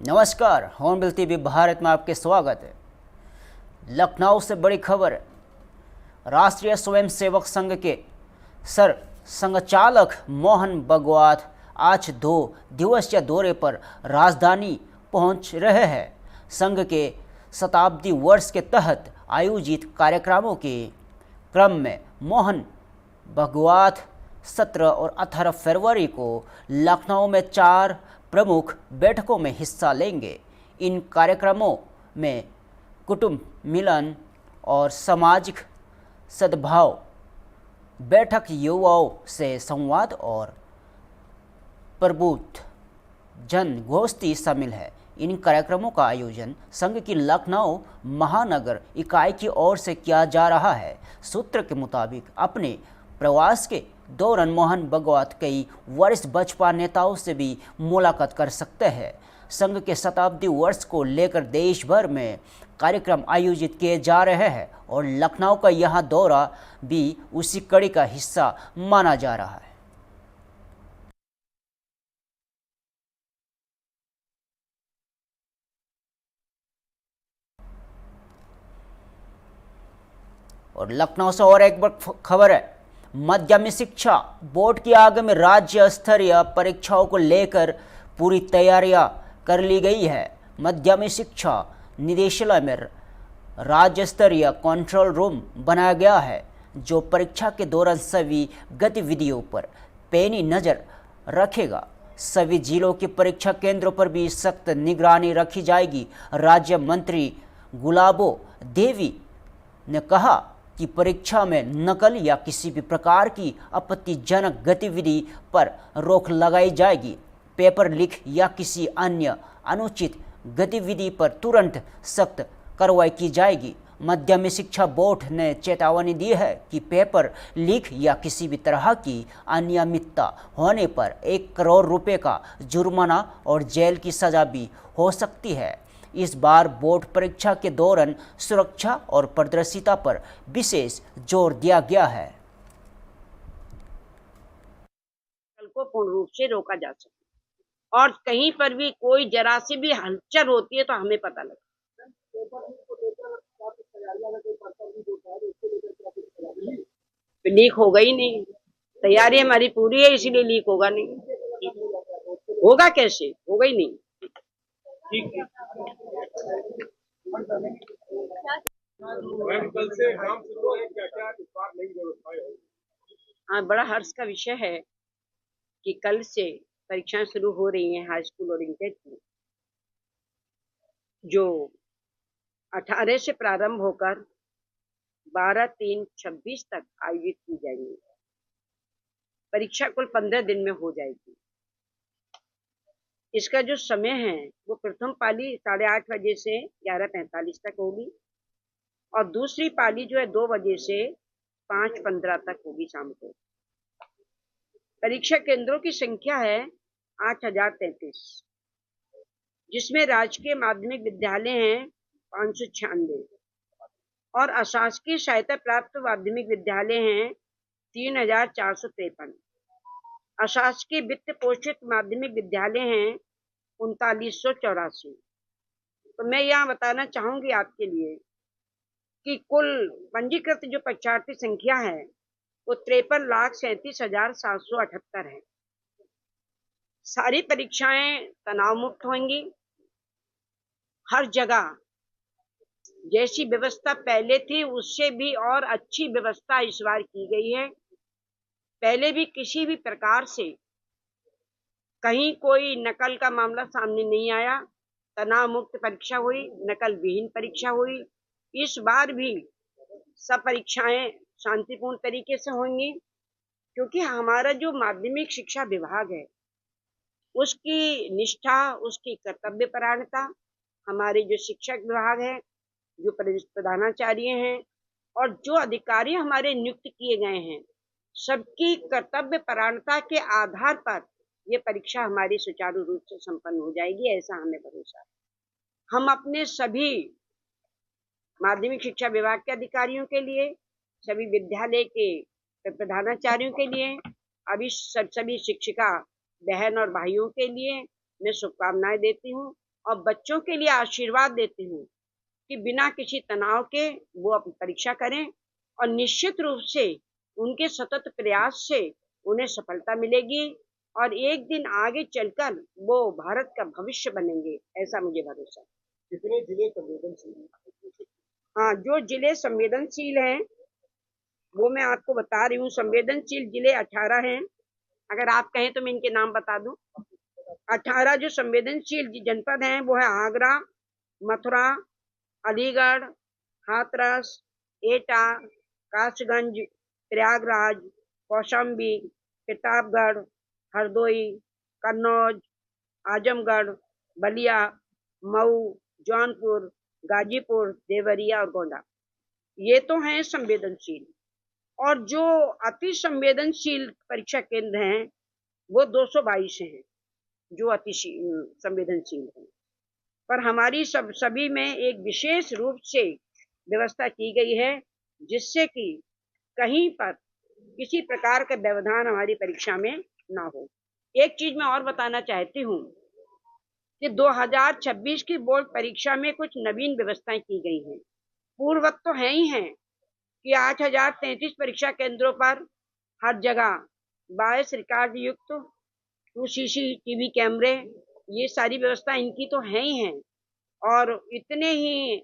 नमस्कार, hornbill TV Bharat में आपके स्वागत है। लखनऊ से बड़ी खबर है। राष्ट्रीय स्वयंसेवक संघ के सर संघचालक मोहन भागवत आज 2 दिवसीय दौरे पर राजधानी पहुंच रहे हैं। संघ के शताब्दी वर्ष के तहत आयोजित कार्यक्रमों के क्रम में मोहन भागवत 17 और 18 फरवरी को लखनऊ में 4 प्रमुख बैठकों में हिस्सा लेंगे। इन कार्यक्रमों में कुटुंब मिलन और सामाजिक सद्भाव बैठक, युवाओं से संवाद और प्रबुद्ध जन गोष्ठी शामिल है। इन कार्यक्रमों का आयोजन संघ की लखनऊ महानगर इकाई की ओर से किया जा रहा है। सूत्र के मुताबिक अपने प्रवास के दौरान मोहन भागवत कई वरिष्ठ भाजपा नेताओं से भी मुलाकात कर सकते हैं। संघ के शताब्दी वर्ष को लेकर देश भर में कार्यक्रम आयोजित किए जा रहे हैं और लखनऊ का यह दौरा भी उसी कड़ी का हिस्सा माना जा रहा है। और लखनऊ से और एक बड़ी खबर है। माध्यमिक शिक्षा बोर्ड की आगामी राज्य स्तरीय परीक्षाओं को लेकर पूरी तैयारियां कर ली गई है। माध्यमिक शिक्षा निदेशालय में राज्य स्तरीय कंट्रोल रूम बनाया गया है, जो परीक्षा के दौरान सभी गतिविधियों पर पैनी नज़र रखेगा। सभी जिलों के परीक्षा केंद्रों पर भी सख्त निगरानी रखी जाएगी। राज्य मंत्री गुलाबो देवी ने कहा कि परीक्षा में नकल या किसी भी प्रकार की आपत्तिजनक गतिविधि पर रोक लगाई जाएगी। पेपर लीक या किसी अन्य अनुचित गतिविधि पर तुरंत सख्त कार्रवाई की जाएगी। माध्यमिक शिक्षा बोर्ड ने चेतावनी दी है कि पेपर लीक या किसी भी तरह की अनियमितता होने पर 1 करोड़ रुपए का जुर्माना और जेल की सजा भी हो सकती है। इस बार बोर्ड परीक्षा के दौरान सुरक्षा और पारदर्शिता पर विशेष जोर दिया गया है। को पूर्ण रूप से रोका जा सके और कहीं पर भी कोई जरा सी भी हलचल होती है तो हमें पता लगता है। लीक होगा ही नहीं, तैयारी हमारी पूरी है, इसीलिए लीक होगा नहीं। होगा कैसे? होगा ही नहीं। कल से एग्जाम शुरू हो रहे हैं, क्या-क्या इस बार नई व्यवस्थाएं होंगी? हाँ, बड़ा हर्ष का विषय है कि कल से परीक्षाएं शुरू हो रही हैं हाई स्कूल और इंटर की, जो 18 से प्रारंभ होकर 12/3/26 तक आयोजित की जाएंगी। परीक्षा कुल 15 दिन में हो जाएगी। इसका जो समय है वो प्रथम पाली 8:30 बजे से 11:45 तक होगी और दूसरी पाली जो है 2 बजे से 5:15 तक होगी शाम को। परीक्षा केंद्रों की संख्या है 8033, जिसमें राजकीय माध्यमिक विद्यालय हैं 596 और अशासकीय सहायता प्राप्त माध्यमिक विद्यालय हैं 3453। अशासकीय वित्त पोषित माध्यमिक विद्यालय हैं 3984। तो मैं यहाँ बताना चाहूंगी आपके लिए कि कुल पंजीकृत जो परीक्षार्थी संख्या है वो 53,37,778 है। सारी परीक्षाएं तनाव मुक्त होंगी। हर जगह जैसी व्यवस्था पहले थी उससे भी और अच्छी व्यवस्था इस बार की गई है। पहले भी किसी भी प्रकार से कहीं कोई नकल का मामला सामने नहीं आया। तनाव मुक्त परीक्षा हुई, नकल विहीन परीक्षा हुई। इस बार भी सब परीक्षाएं शांतिपूर्ण तरीके से होंगी, क्योंकि हमारा जो माध्यमिक शिक्षा विभाग है उसकी निष्ठा, उसकी कर्तव्यपरायणता, हमारे जो शिक्षक विभाग है, जो प्रधानाचार्य हैं और जो अधिकारी हमारे नियुक्त किए गए हैं, सबकी कर्तव्यपरायणता के आधार पर ये परीक्षा हमारी सुचारू रूप से संपन्न हो जाएगी, ऐसा हमें भरोसा है। हम अपने सभी माध्यमिक शिक्षा विभाग के अधिकारियों के लिए, सभी विद्यालय के प्रधानाचार्यों के लिए, अभी सभी शिक्षिका बहन और भाइयों के लिए मैं शुभकामनाएं देती हूँ और बच्चों के लिए आशीर्वाद देती हूँ कि बिना किसी तनाव के वो अपनी परीक्षा करें और निश्चित रूप से उनके सतत प्रयास से उन्हें सफलता मिलेगी और एक दिन आगे चलकर वो भारत का भविष्य बनेंगे, ऐसा मुझे भरोसा है। कितने जिले संवेदनशील हैं? हाँ, जो जिले संवेदनशील हैं वो मैं आपको बता रही हूँ। संवेदनशील जिले 18 हैं। अगर आप कहें तो मैं इनके नाम बता दूं। 18 जो संवेदनशील जनपद हैं वो है आगरा, मथुरा, अलीगढ़, हाथरस, एटा, कासगंज, प्रयागराज, कौशाम्बी, प्रतापगढ़, हरदोई, कन्नौज, आजमगढ़, बलिया, मऊ, जौनपुर, गाजीपुर, देवरिया और गोंडा। ये तो हैं संवेदनशील। और जो अति संवेदनशील परीक्षा केंद्र हैं वो 222 हैं जो अति संवेदनशील हैं। पर हमारी सभी में एक विशेष रूप से व्यवस्था की गई है जिससे कि कहीं पर किसी प्रकार का व्यवधान हमारी परीक्षा में ना हो। एक चीज मैं और बताना चाहती हूँ कि 2026 की बोर्ड परीक्षा में कुछ नवीन व्यवस्थाएं की गई हैं। पूर्ववत तो है ही हैं कि 8033 परीक्षा केंद्रों पर हर जगह 22 रिकॉर्ड युक्त 2 CCTV कैमरे, ये सारी व्यवस्था इनकी तो है ही हैं। और इतने ही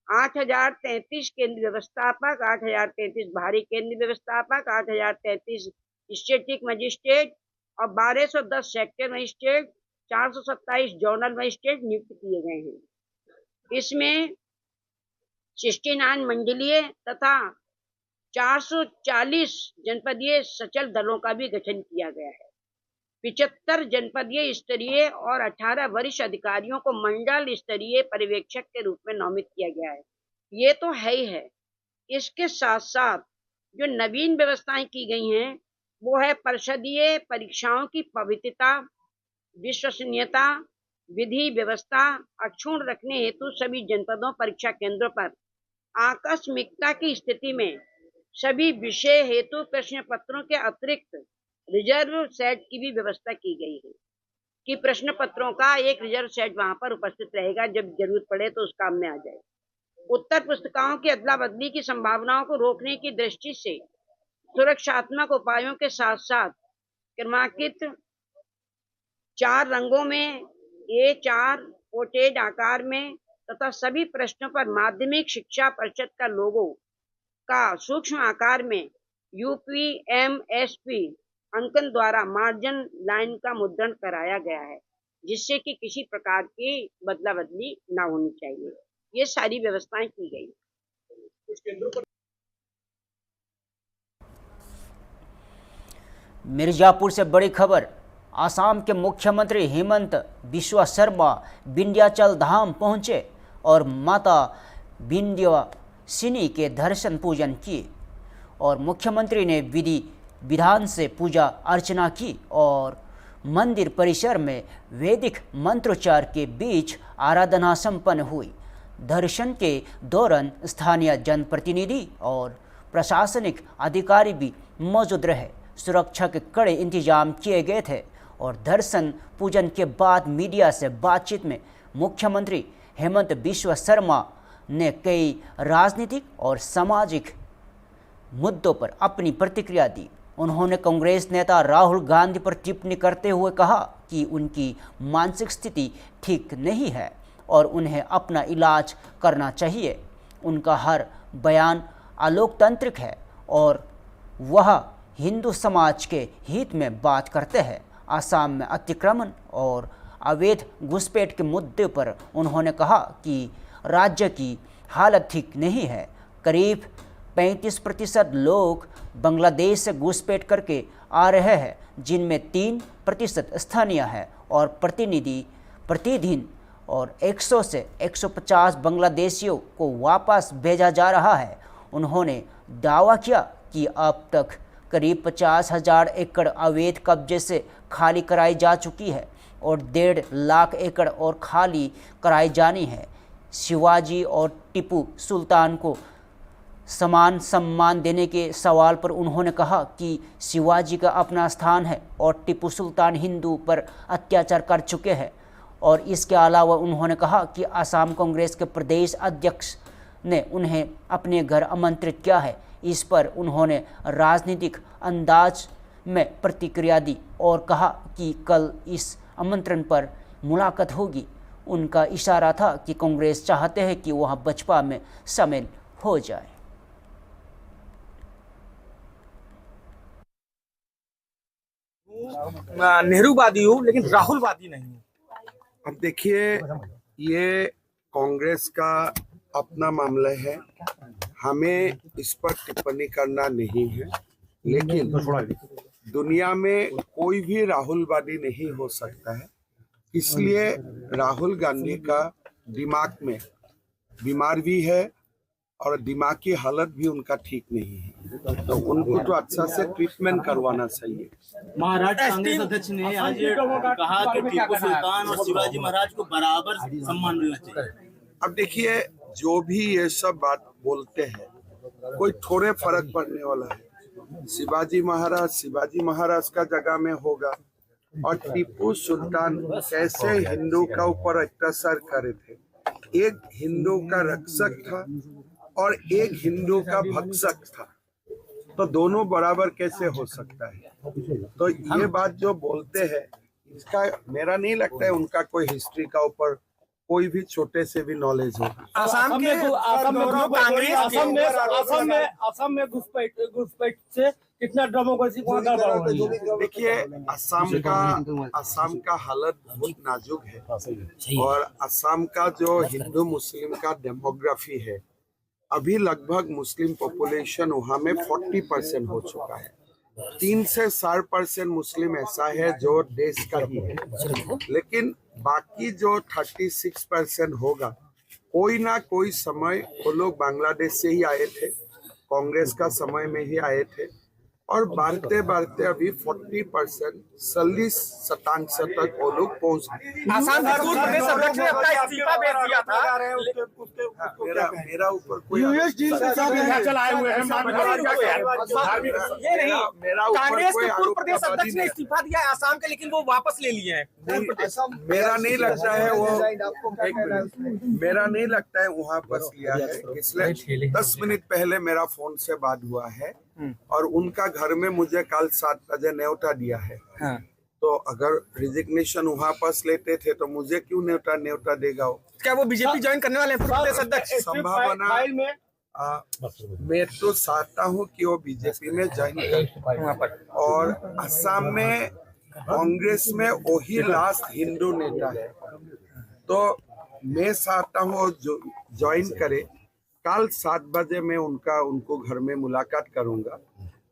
8033 केंद्र व्यवस्थापक, 8033 भारी केंद्र व्यवस्थापक, 8033 स्टैटिक मजिस्ट्रेट और 1210 सेक्टर मजिस्ट्रेट, 427 जोनल मजिस्ट्रेट नियुक्त किए गए हैं। इसमें 69 मंडलीय तथा 440 जनपदीय सचल दलों का भी गठन किया गया है। 75 जनपदीय स्तरीय और 18 वरिष्ठ अधिकारियों को मंडल स्तरीय पर्यवेक्षक के रूप में नामित किया गया है। ये तो है ही है। इसके साथ साथ जो नवीन व्यवस्थाएं की गई हैं वो है परिषदीय परीक्षाओं की पवित्रता, विश्वसनीयता, विधि व्यवस्था अक्षुण्ण रखने हेतु सभी जनपदों परीक्षा केंद्रों पर आकस्मिकता की स्थिति में सभी विषय हेतु प्रश्न पत्रों के अतिरिक्त रिजर्व सेट की भी व्यवस्था की गई है कि प्रश्न पत्रों का एक रिजर्व सेट वहां पर उपस्थित रहेगा, जब जरूरत पड़े तो उस काम में आ जाए। उत्तर पुस्तिकाओं की अदला बदली की संभावनाओं को रोकने की दृष्टि से सुरक्षात्मक उपायों के साथ साथ क्रमांकित 4 रंगों में A4 पोर्ट्रेट आकार में तथा सभी प्रश्नों पर माध्यमिक शिक्षा परिषद का लोगो का सूक्ष्म आकार में UPMSP अंकन द्वारा मार्जिन लाइन का मुद्रण कराया गया है, जिससे कि किसी प्रकार की बदला बदली ना होनी चाहिए। ये सारी व्यवस्थाएं की गई। कुछ केंद्रों पर मिर्जापुर से बड़ी खबर। आसाम के मुख्यमंत्री हेमंत बिस्वा शर्मा विंध्याचल धाम पहुंचे और माता विंध्यवासिनी के दर्शन पूजन किए और मुख्यमंत्री ने विधि विधान से पूजा अर्चना की और मंदिर परिसर में वैदिक मंत्रोच्चार के बीच आराधना संपन्न हुई। दर्शन के दौरान स्थानीय जनप्रतिनिधि और प्रशासनिक अधिकारी भी मौजूद रहे। सुरक्षा के कड़े इंतजाम किए गए थे और दर्शन पूजन के बाद मीडिया से बातचीत में मुख्यमंत्री हेमंत बिस्वा शर्मा ने कई राजनीतिक और सामाजिक मुद्दों पर अपनी प्रतिक्रिया दी। उन्होंने कांग्रेस नेता राहुल गांधी पर टिप्पणी करते हुए कहा कि उनकी मानसिक स्थिति ठीक नहीं है और उन्हें अपना इलाज करना चाहिए। उनका हर बयान अलोकतांत्रिक है और वह हिंदू समाज के हित में बात करते हैं। आसाम में अतिक्रमण और अवैध घुसपैठ के मुद्दे पर उन्होंने कहा कि राज्य की हालत ठीक नहीं है। करीब 35% लोग बांग्लादेश से घुसपैठ करके आ रहे हैं, जिनमें 3% स्थानीय है और प्रतिदिन और 100 से 150 बांग्लादेशियों को वापस भेजा जा रहा है। उन्होंने दावा किया कि अब तक करीब 50,000 एकड़ अवैध कब्जे से खाली कराई जा चुकी है और 1.5 लाख एकड़ और खाली कराई जानी है। शिवाजी और टीपू सुल्तान को समान सम्मान देने के सवाल पर उन्होंने कहा कि शिवाजी का अपना स्थान है और टीपू सुल्तान हिंदू पर अत्याचार कर चुके हैं और इसके अलावा उन्होंने कहा कि असम कांग्रेस के प्रदेश अध्यक्ष ने उन्हें अपने घर आमंत्रित किया है। इस पर उन्होंने राजनीतिक अंदाज में प्रतिक्रिया दी और कहा कि कल इस आमंत्रण पर मुलाकात होगी। उनका इशारा था कि कांग्रेस चाहते हैं कि वह भाजपा में शामिल हो जाए। नेहरूवादी हूँ लेकिन राहुलवादी नहीं हूँ। अब देखिए, ये कांग्रेस का अपना मामला है, हमें इस पर टिप्पणी करना नहीं है। लेकिन दुनिया में कोई भी राहुलवादी नहीं हो सकता है, इसलिए राहुल गांधी का दिमाग में बीमार भी है और दिमाग की हालत भी उनका ठीक नहीं है, तो उनको तो अच्छा से ट्रीटमेंट करवाना चाहिए। महाराष्ट्र कांग्रेस अध्यक्ष ने आज कहा कि टीपू सुल्तान और शिवाजी महाराज को बराबर सम्मान मिलना चाहिए। अब देखिए, जो भी ये सब बात बोलते हैं, कोई थोड़े फर्क पड़ने वाला है। शिवाजी महाराज का जगह में होगा, और टीपू सुल्तान कैसे हिंदू का ऊपर अत्याचार करे थे। एक हिंदू का रक्षक था और एक हिंदू का भक्षक था, तो दोनों बराबर कैसे हो सकता है। तो ये बात जो बोलते हैं, इसका मेरा नहीं लगता है उनका कोई हिस्ट्री का ऊपर कोई भी छोटे से भी नॉलेज हो। असम में घुसपैठ से कितना डेमोक्रेसी देखिए, असम का हालत बहुत नाजुक है, और असम का जो हिंदू मुस्लिम का डेमोग्राफी है, अभी लगभग मुस्लिम पॉपुलेशन वहाँ में 40% हो चुका है। 3 से 4% मुस्लिम ऐसा है जो देश का ही है, लेकिन बाकी जो 36% होगा, कोई ना कोई समय वो लोग बांग्लादेश से ही आए थे, कांग्रेस का समय में ही आए थे, और बढ़ते बढ़ते अभी 40% 40% तक वो लोग पहुंच गए। मेरा ऊपर कोई कांग्रेस के पूर्व प्रदेश अध्यक्ष ने इस्तीफा दिया है असम के, लेकिन वो वापस ले लिए हैं। मेरा नहीं लगता है मेरा नहीं लगता है वो वापस लिया है। इसलिए 10 मिनट पहले मेरा फोन से बात हुआ है, और उनका घर में मुझे कल 7 बजे न्योता दिया है। हाँ। तो अगर रिजिग्नेशन वापस लेते थे तो मुझे क्यों न्योता देगा वो? क्या वो बीजेपी ज्वाइन करने वाले हैं प्रदेश अध्यक्ष? संभावना मैं तो चाहता हूँ कि वो बीजेपी में ज्वाइन करे, और असम में कांग्रेस में वही लास्ट हिंदू नेता है, तो मैं चाहता हूँ ज्वाइन करे। कल 7 बजे मैं उनको घर में मुलाकात करूंगा,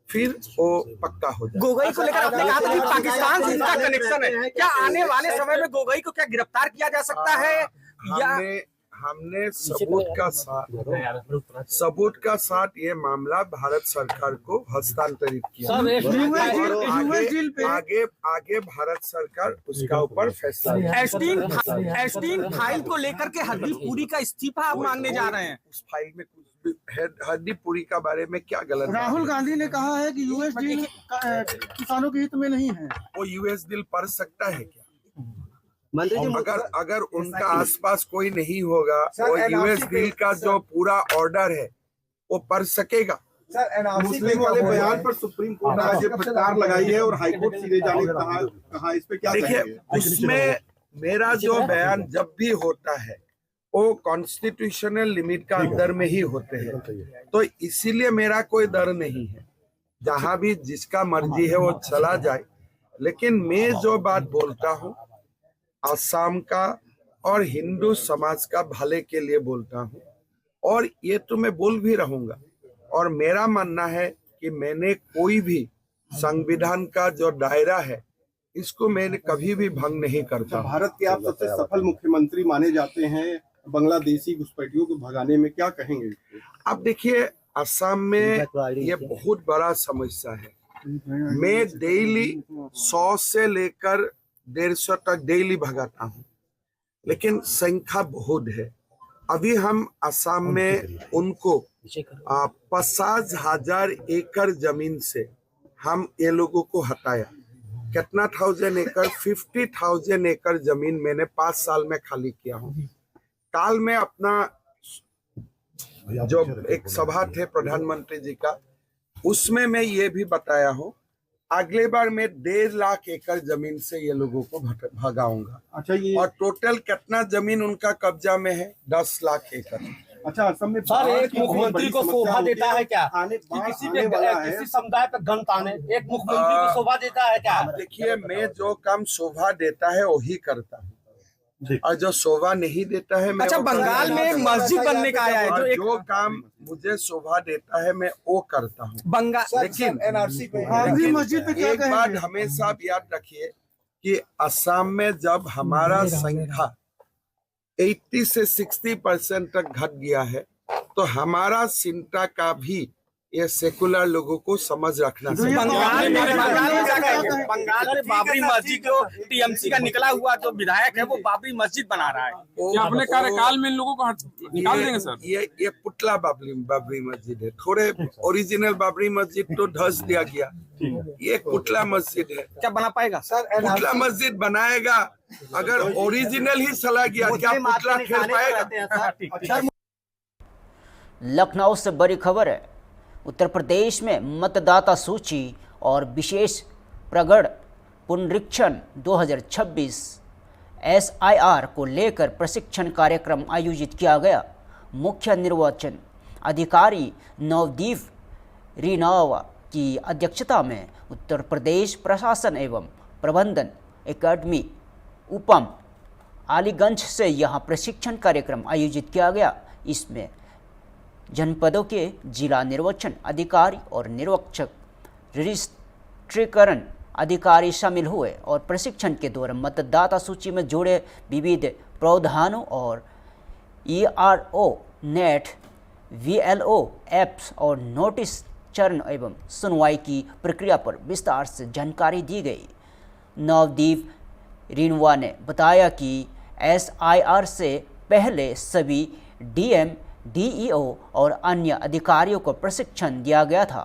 फिर वो पक्का हो जाए। गोगोई को लेकर आपने कहा था कि पाकिस्तान से इनका कनेक्शन है, क्या आने वाले समय में गोगोई को क्या गिरफ्तार किया जा सकता है? हमने सबूत का साथ ये मामला भारत सरकार को हस्तांतरित किया। आगे भारत सरकार उसका ऊपर फैसला। एस्टीन फाइल को लेकर के हरदीप पुरी का इस्तीफा आप मांगने जा रहे हैं। उस फाइल में हरदीप पुरी का बारे में क्या गलत? राहुल गांधी ने कहा है कि यूएस डील किसानों के हित में नहीं है। वो यूएस डील पढ़ सकता है क्या? अगर उनका आसपास कोई नहीं होगा, वो यूएस डील का जो पूरा ऑर्डर है वो पढ़ सकेगा? मुस्लिम वाले बयान पर सुप्रीम कोर्ट ने आज फटकार लगाई है और हाईकोर्ट सीधे जाने कहा, इस पे क्या देखिए, उसमें मेरा जो बयान जब भी होता है वो कॉन्स्टिट्यूशनल लिमिट का अंदर में ही होते हैं, तो इसीलिए मेरा कोई डर नहीं है। जहां भी जिसका मर्जी है वो चला जाए, लेकिन मैं जो बात बोलता हूँ असम का और हिंदू समाज का भले के लिए बोलता हूँ, और ये तो मैं बोल भी रहूंगा। और मेरा मानना है कि मैंने कोई भी संविधान का जो दायरा है इसको मैंने कभी भी भंग नहीं करता। भारत के आप सबसे सफल मुख्यमंत्री माने जाते हैं, बांग्लादेशी घुसपैठियों को भगाने में क्या कहेंगे? अब देखिए, असम में ये बहुत बड़ा समस्या है। मैं डेली 100 से लेकर 150 तक डेली भगाता हूँ, लेकिन संख्या बहुत है। अभी हम असम में उनको 50,000 एकड़ जमीन से हम ये लोगों को हटाया, कितना 1000 एकड़, 50,000 एकड़ जमीन मैंने 5 साल में खाली किया हूँ। काल में अपना जो एक सभा थे प्रधानमंत्री जी का, उसमें मैं ये भी बताया हूँ, अगले बार मैं 1.5 लाख एकड़ जमीन से ये लोगों को भगाऊंगा। अच्छा, ये और टोटल कितना जमीन उनका कब्जा में है? 10 लाख एकड़। अच्छा, असम में सर, एक मुख्यमंत्री को शोभा देता है क्या आने कि किसी आने वाला है। किसी समुदाय पे गन ताने? एक मुख्यमंत्री को शोभा देता है क्या? देखिए, मैं जो काम शोभा देता है वही करता हूँ, और जो शोभा नहीं देता है मैं अच्छा, वो बंगाल में मस्जिद बनने का आया है और जो एक जो काम मुझे शोभा देता है मैं वो करता हूँ। बंगाल लेकिन बाबरी मस्जिद पे क्या एक बात कहेंगे? हमेशा आप याद रखिए कि असम में जब हमारा संख्या 80 से 60% तक घट गया है, तो हमारा चिंता का भी ये सेकुलर लोगों को समझ रखना चाहिए। बंगाल में क्या कहेंगे? बंगाल में बाबरी मस्जिद जो टीएमसी का निकला हुआ जो विधायक है वो बाबरी मस्जिद बना रहा है। क्या अपने कार्यकाल में इन लोगों को निकाल देंगे सर? ये पुतला बाबरी मस्जिद है। थोड़े ओरिजिनल बाबरी मस्जिद तो धस दिया गया, ये एक पुतला मस्जिद है। क्या बना पाएगा सर? पुतला मस्जिद बनाएगा, अगर ओरिजिनल ही चला गया क्या पुतला खेल पाएगा? लखनऊ से बड़ी खबर है। उत्तर प्रदेश में मतदाता सूची और विशेष प्रगढ़ पुनरीक्षण 2026 SIR को लेकर प्रशिक्षण कार्यक्रम आयोजित किया गया। मुख्य निर्वाचन अधिकारी नवदीप रिनावा की अध्यक्षता में उत्तर प्रदेश प्रशासन एवं प्रबंधन एकेडमी उपम अलीगंज से यहां प्रशिक्षण कार्यक्रम आयोजित किया गया। इसमें जनपदों के जिला निर्वाचन अधिकारी और निरीक्षक रजिस्ट्रीकरण अधिकारी शामिल हुए और प्रशिक्षण के दौरान मतदाता सूची में जुड़े विविध प्रावधानों और ERO नेट VLO ऐप्स और नोटिस चरण एवं सुनवाई की प्रक्रिया पर विस्तार से जानकारी दी गई। नवदीप रिनवा ने बताया कि SIR से पहले सभी DM DEO और अन्य अधिकारियों को प्रशिक्षण दिया गया था।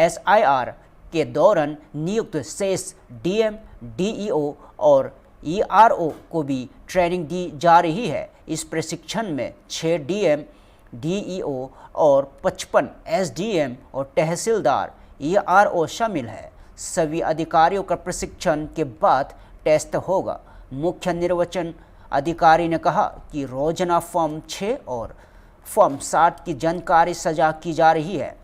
SIR के दौरान नियुक्त शेष DM, DEO और ERO को भी ट्रेनिंग दी जा रही है। इस प्रशिक्षण में 6 DM, DEO और 55 SDM और तहसीलदार ERO शामिल है। सभी अधिकारियों का प्रशिक्षण के बाद टेस्ट होगा। मुख्य निर्वाचन अधिकारी ने कहा कि रोजाना फॉर्म 6 और फॉर्म 60 की जानकारी साझा की जा रही है।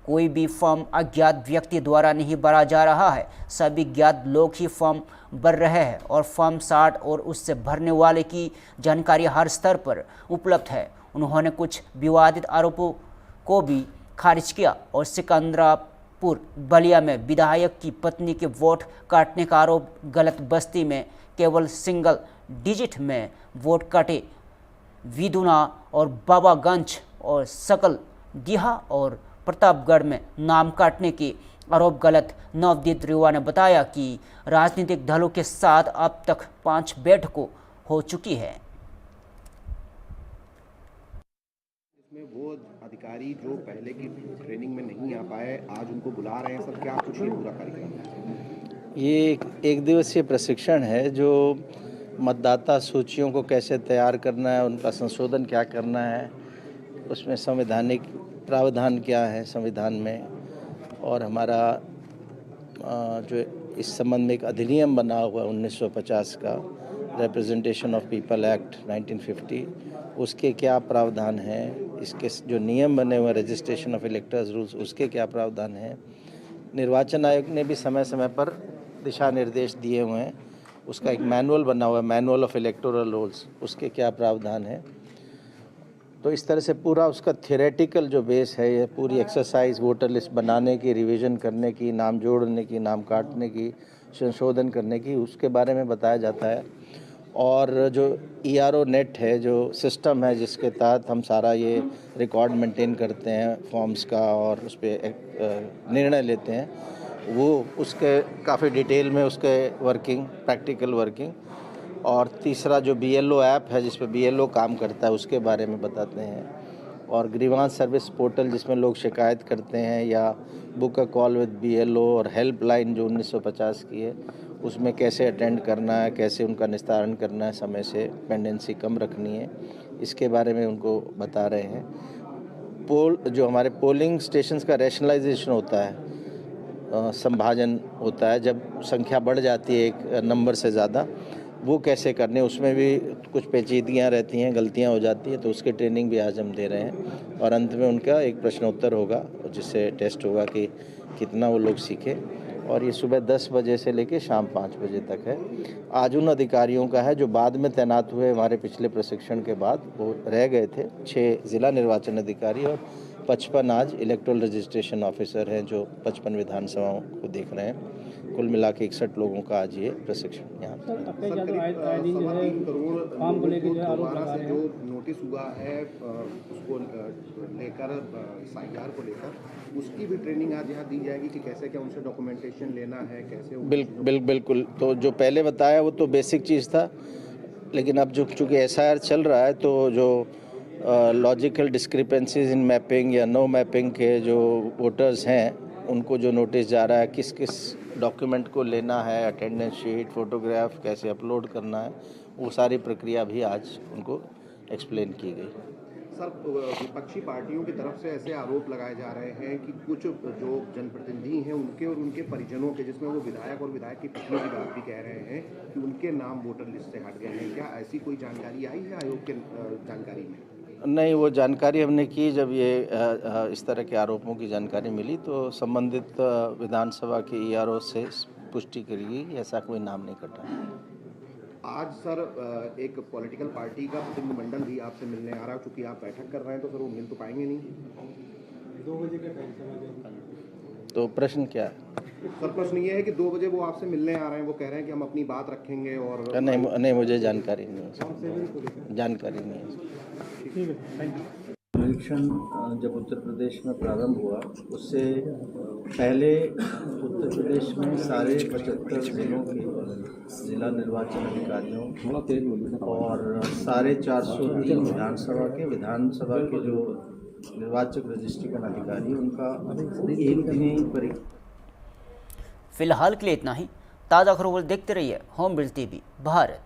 कोई भी फॉर्म अज्ञात व्यक्ति द्वारा नहीं भरा जा रहा है। सभी ज्ञात लोग ही फॉर्म भर रहे हैं और फॉर्म 60 और उससे भरने वाले की जानकारी हर स्तर पर उपलब्ध है। उन्होंने कुछ विवादित आरोपों को भी खारिज किया और सिकंदरापुर बलिया में विधायक की पत्नी के वोट काटने का आरोप गलत, बस्ती में केवल सिंगल डिजिट में वोट काटे, विदुना और बाबागंज और सकल दिहा और प्रतापगढ़ में नाम काटने के आरोप गलत। नवदीप रिनवा ने बताया कि राजनीतिक दलों के साथ अब तक 5 बैठकों हो चुकी है। इसमें वो अधिकारी जो पहले की ट्रेनिंग में नहीं आ पाए, आज उनको बुला रहे हैं सर, क्या कुछ ये पूरा कार्यक्रम? ये एक दिवसीय प्रशिक्षण है जो मतदाता सूचियों को कैसे तैयार करना है, उनका संशोधन क्या करना है, उसमें संवैधानिक प्रावधान क्या है संविधान में, और हमारा जो इस संबंध में एक अधिनियम बना हुआ 1950 का रिप्रेजेंटेशन ऑफ पीपल एक्ट 1950, उसके क्या प्रावधान हैं, इसके जो नियम बने हुए रजिस्ट्रेशन ऑफ इलेक्टर्स रूल्स उसके क्या प्रावधान हैं। निर्वाचन आयोग ने भी समय समय पर दिशा निर्देश दिए हुए हैं, उसका एक मैनुअल बना हुआ है, मैनुअल ऑफ इलेक्टोरल रूल्स, उसके क्या प्रावधान है। तो इस तरह से पूरा उसका थियोरेटिकल जो बेस है, ये पूरी एक्सरसाइज वोटर लिस्ट बनाने की, रिवीजन करने की, नाम जोड़ने की, नाम काटने की, संशोधन करने की, उसके बारे में बताया जाता है। और जो ERO नेट है, जो सिस्टम है जिसके तहत हम सारा ये रिकॉर्ड मेंटेन करते हैं फॉर्म्स का और उस पर निर्णय लेते हैं, वो उसके काफ़ी डिटेल में उसके वर्किंग, प्रैक्टिकल वर्किंग। और तीसरा जो BLO ऐप है जिस पे BLO काम करता है उसके बारे में बताते हैं। और ग्रीवांस सर्विस पोर्टल जिसमें लोग शिकायत करते हैं, या book a call with BLO और हेल्पलाइन जो 1950 की है, उसमें कैसे अटेंड करना है, कैसे उनका निस्तारण करना है, समय से पेंडेंसी कम रखनी है, इसके बारे में उनको बता रहे हैं। जो हमारे पोलिंग स्टेशंस का रैशनलाइजेशन होता है, संभाजन होता है, जब संख्या बढ़ जाती है एक नंबर से ज़्यादा, वो कैसे करने, उसमें भी कुछ पेचीदगियाँ रहती हैं, गलतियाँ हो जाती हैं, तो उसके ट्रेनिंग भी आज हम दे रहे हैं। और अंत में उनका एक प्रश्नोत्तर होगा जिससे टेस्ट होगा कि कितना वो लोग सीखें। और ये सुबह 10 बजे से लेकर शाम 5 बजे तक है। आज उन अधिकारियों का है जो बाद में तैनात हुए हमारे पिछले प्रशिक्षण के बाद, वो रह गए थे। 6 जिला निर्वाचन अधिकारी और 55 आज इलेक्टोरल रजिस्ट्रेशन ऑफिसर हैं जो 55 विधानसभाओं को देख रहे हैं। कुल मिला के 61 लोगों का आज ये प्रशिक्षण यहाँ जो नोटिस हुआ है उसको लेकर SIR को लेकर उसकी भी ट्रेनिंग आज यहाँ दी जाएगी कि कैसे क्या उनसे डॉक्यूमेंटेशन लेना है, कैसे बिल्कुल। तो जो पहले बताया वो तो बेसिक चीज़ था, लेकिन अब जो चूँकि SIR चल रहा है तो जो लॉजिकल डिस्क्रिपेंसीज इन मैपिंग या नो मैपिंग के जो वोटर्स हैं उनको जो नोटिस जा रहा है, किस किस डॉक्यूमेंट को लेना है, अटेंडेंस शीट, फोटोग्राफ कैसे अपलोड करना है, वो सारी प्रक्रिया भी आज उनको एक्सप्लेन की गई। सर, विपक्षी पार्टियों की तरफ से ऐसे आरोप लगाए जा रहे हैं कि कुछ जो जनप्रतिनिधि हैं उनके और उनके परिजनों के, जिसमें वो विधायक और विधायक की पत्नी की बात भी कह रहे हैं कि उनके नाम वोटर लिस्ट से हट गए हैं। क्या ऐसी कोई जानकारी आई है आयोग के जानकारी में? नहीं, वो जानकारी हमने की जब ये इस तरह के आरोपों की जानकारी मिली तो संबंधित विधानसभा के ERO से पुष्टि करी गई, ऐसा कोई नाम नहीं कटा। आज सर एक पॉलिटिकल पार्टी का प्रतिनिधिमंडल भी आपसे मिलने आ रहा है, चूँकि आप बैठक कर रहे हैं तो सर वो मिल तो पाएंगे नहीं। 2 बजे का टाइम, तो प्रश्न क्या है? सर प्रश्न ये है कि 2 बजे वो आपसे मिलने आ रहे हैं, वो कह रहे हैं कि हम अपनी बात रखेंगे और नहीं मुझे जानकारी नहीं है, जानकारी नहीं है। निरीक्षण जब उत्तर प्रदेश में प्रारंभ हुआ उससे पहले उत्तर प्रदेश में सारे 75 जिलों के जिला निर्वाचन अधिकारियों और साढ़े 403 विधानसभा के जो निर्वाचक रजिस्ट्रेशन अधिकारी उनका एक दिन ही परीक्षा। फिलहाल के लिए इतना ही। ताज़ा खबरों देखते रहिए होम बिल्ड TV भारत।